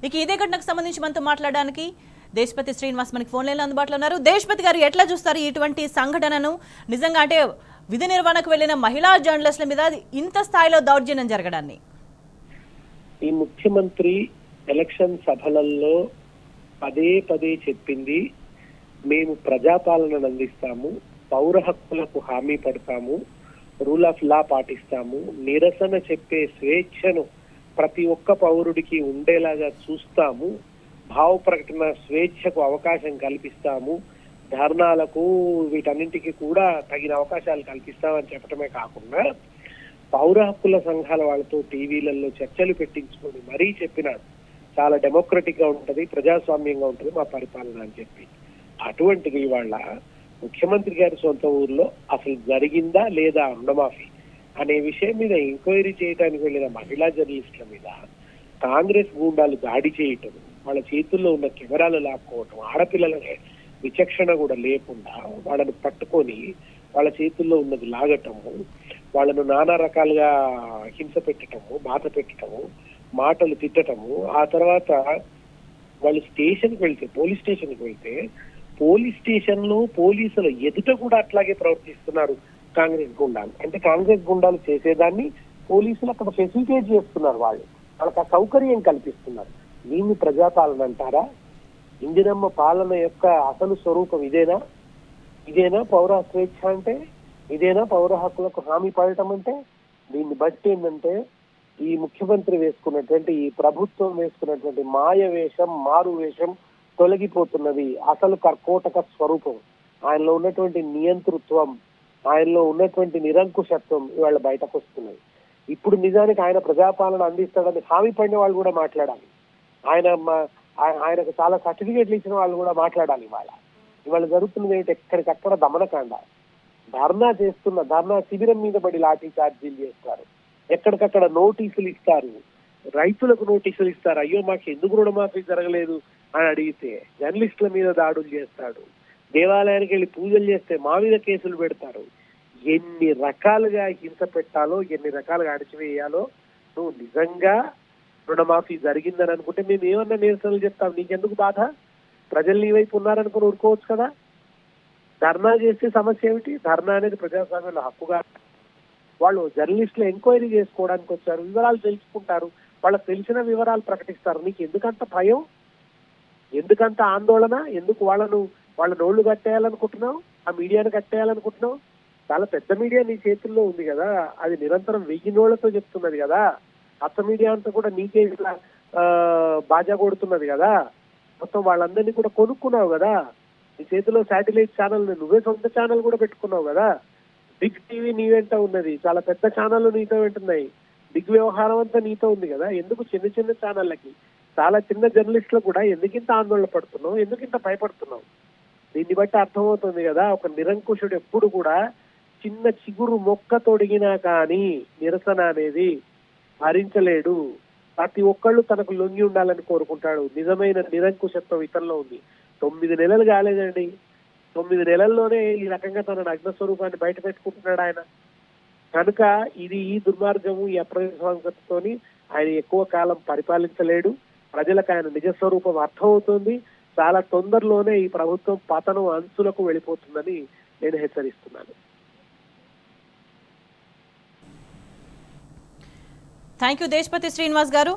ఇక ఇదే ఘటనకు సంబంధించి మనతో మాట్లాడడానికి దేశపతి శ్రీనివాస్ మనకి ఫోన్ లైన్లో అందుబాటులో ఉన్నారు. దేశపతి గారు, ఎట్లా చూస్తారు ఇటువంటి సంఘటనను? నిజంగా అంటే విధి నిర్వహణకు వెళ్లిన మహిళా జర్నలిస్టుల మీద ఇంత స్థాయిలో దౌర్జన్యం జరగడాన్ని ఈ ముఖ్యమంత్రి ఎలక్షన్ సభలలో పదే పదే చెప్పింది, మేము ప్రజాపాలనను అందిస్తాము, పౌర హక్కులకు హామీ పడతాము, రూల్ ఆఫ్ లా పాటిస్తాము, నిరసన చెప్పే స్వేచ్ఛను ప్రతి ఒక్క పౌరుడికి ఉండేలాగా చూస్తాము, భావ ప్రకటన స్వేచ్ఛకు అవకాశం కల్పిస్తాము, ధర్నాలకు వీటన్నింటికి కూడా తగిన అవకాశాలు కల్పిస్తామని చెప్పడమే కాకుండా పౌర హక్కుల సంఘాల వాళ్ళతో టీవీలలో చర్చలు పెట్టించుకొని మరీ చెప్పినాడు, చాలా డెమోక్రటిక్ గా ఉంటది, ప్రజాస్వామ్యంగా ఉంటది మా పరిపాలన అని చెప్పి. అటువంటిది ఇవాళ ముఖ్యమంత్రి గారి సొంత ఊర్లో అసలు జరిగిందా లేదా రుణమాఫీ అనే విషయం మీద ఎంక్వైరీ చేయడానికి వెళ్ళిన మహిళా జర్నలిస్టుల మీద కాంగ్రెస్ గూండాలు దాడి చేయటం, వాళ్ళ చేతుల్లో ఉన్న కెమెరాలు లాక్కోవటం, ఆడపిల్లల విచక్షణ కూడా లేకుండా వాళ్ళని పట్టుకొని వాళ్ళ చేతుల్లో ఉన్నది లాగటము, వాళ్ళను నానా రకాలుగా హింస పెట్టటము, బాధ పెట్టటము, మాటలు తిట్టటము, ఆ తర్వాత వాళ్ళు స్టేషన్కి వెళ్తే, పోలీస్ స్టేషన్కి వెళ్తే పోలీస్ స్టేషన్ లో పోలీసుల ఎదుట కూడా అట్లాగే ప్రవర్తిస్తున్నారు కాంగ్రెస్ గుండాలు. అంటే కాంగ్రెస్ గుండాలు చేసేదాన్ని పోలీసులు అక్కడ ఫెసిలిటేట్ చేస్తున్నారు, వాళ్ళకి ఆ సౌకర్యం కల్పిస్తున్నారు. దీన్ని ప్రజాపాలన అంటారా? ఇందిరమ్మ పాలన యొక్క అసలు స్వరూపం ఇదేనా పౌర స్వేచ్ఛ అంటే? ఇదేనా పౌర హక్కులకు హామీ పడటం అంటే? దీన్ని బట్టి ఏంటంటే ఈ ముఖ్యమంత్రి వేసుకున్నటువంటి, ఈ ప్రభుత్వం వేసుకున్నటువంటి మాయ వేషం, మారు వేషం తొలగిపోతున్నది. అసలు కర్కోటక స్వరూపం, ఆయనలో ఉన్నటువంటి నియంతృత్వం, ఆయనలో ఉన్నటువంటి నిరంకుశత్వం ఇవాళ బయటకు వస్తున్నాయి. ఇప్పుడు నిజానికి ఆయన ప్రజాపాలన అందిస్తాడని హామీ పడిన వాళ్ళు కూడా మాట్లాడాలి, ఆయనకు చాలా సర్టిఫికేట్లు ఇచ్చిన వాళ్ళు కూడా మాట్లాడాలి. ఇవాళ జరుగుతున్నది ఏంటి? ఎక్కడికక్కడ దమనకాండ. ధర్నా శిబిరం మీద పడి లాఠీ చార్జీలు చేస్తారు, ఎక్కడికక్కడ నోటీసులు ఇస్తారు, రైతులకు నోటీసులు ఇస్తారు. అయ్యో మాకు ఎందుకు రుణమాఫీ జరగలేదు అని అడిగితే జర్నలిస్టుల మీద దాడులు చేస్తాడు, దేవాలయానికి వెళ్ళి పూజలు చేస్తే మా మీద కేసులు పెడతారు. ఎన్ని రకాలుగా హింస పెట్టాలో, ఎన్ని రకాలుగా అణచివేయాలో. నువ్వు నిజంగా రుణమాఫీ జరిగిందని అనుకుంటే మేము ఏమన్నా నిరసనలు చెప్తాం, నీకెందుకు బాధ? ప్రజలు నీ వైపు ఉన్నారనుకుని ఊరుకోవచ్చు కదా. ధర్నా చేస్తే సమస్య ఏమిటి? ధర్నా అనేది ప్రజాస్వామ్యంలో హక్కుగా. వాళ్ళు జర్నలిస్టులు ఎంక్వైరీ చేసుకోవడానికి వచ్చారు, వివరాలు తెలుసుకుంటారు, వాళ్ళకి తెలిసిన వివరాలు ప్రకటిస్తారు. నీకు ఎందుకంత భయం, ఎందుకంత ఆందోళన? ఎందుకు వాళ్ళ నోళ్లు కట్టేయాలనుకుంటున్నావు, ఆ మీడియాను కట్టేయాలనుకుంటున్నావు? చాలా పెద్ద మీడియా నీ చేతుల్లో ఉంది కదా, అది నిరంతరం 1000 నోళ్లతో చెప్తున్నది కదా. అత్త మీడియా అంతా కూడా నీకే ఇట్లా బాజా కొడుతున్నది కదా. మొత్తం వాళ్ళందరినీ కూడా కొనుక్కున్నావు కదా. నీ చేతిలో శాటిలైట్ ఛానల్, నువ్వే సొంత ఛానల్ కూడా పెట్టుకున్నావు కదా. బిగ్ టీవీ నీ వెంట ఉన్నది, చాలా పెద్ద ఛానళ్ళు నీతో వెంటున్నాయి, బిగ్ వ్యవహారం అంతా నీతో ఉంది కదా. ఎందుకు చిన్న చిన్న ఛానళ్ళకి, చాలా చిన్న జర్నలిస్టులకు కూడా ఎందుకింత ఆందోళన పడుతున్నావు, ఎందుకింత భయపడుతున్నావు? దీన్ని బట్టి అర్థమవుతుంది కదా, ఒక నిరంకుశుడు ఎప్పుడు కూడా చిన్న చిగురు మొక్క తొడిగినా కానీ నిరసన అనేది భరించలేడు. ప్రతి ఒక్కళ్ళు తనకు లొంగి ఉండాలని కోరుకుంటాడు. నిజమైన నిరంకుశత్వం ఇతరులో ఉంది. 9 నెలలు కాలేదండి, 9 నెలల్లోనే ఈ రకంగా తన నగ్న స్వరూపాన్ని బయట పెట్టుకుంటున్నాడు ఆయన. కనుక ఈ దుర్మార్గము, ఈ అప్రజాస్వామికతతోని ఆయన ఎక్కువ కాలం పరిపాలించలేడు. ప్రజలకు ఆయన నిజ స్వరూపం అర్థమవుతుంది. చాలా తొందరలోనే ఈ ప్రభుత్వం పతనం అంచులకు వెళ్ళిపోతుందని నేను హెచ్చరిస్తున్నాను. థ్యాంక్ యూ దేశపతి శ్రీనివాస్ గారు.